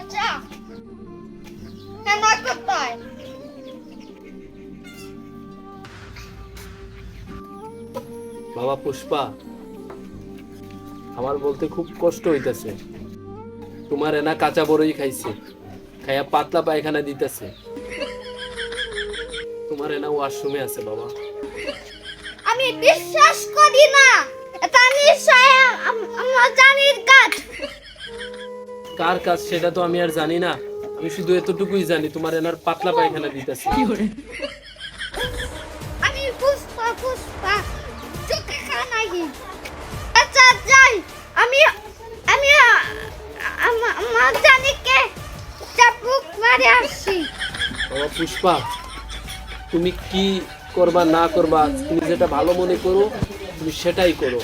চাচা না কোথায়? বাবা পুষ্পা, আমার বলতে খুব কষ্ট হইতাছে। তোমার এনা কাঁচা বড়ই খাইছে, খাইয়া পাতলা পায়খানা দিতেছে। তোমার এনা ওয়াশরুমে আছে বাবা। আমি বিশ্বাস করি না, এটা নিশ্চয় আমার জানির কাজ। কার কাজ সেটা তো আমি আর জানি না, আমি শুধু এতটুকুই জানি তোমার এনার পাতলা পায়খানা দিতেছে। আমি পুষ্পা পুষ্পা চোখে খানাই। আচ্ছা যাই, আমি আমি আমার জানিকে চাপুক মারে আসছি। বাবা পুষ্পা, তুমি কি করবা না করবা, তুমি যেটা ভালো মনে করো তুমি সেটাই করো।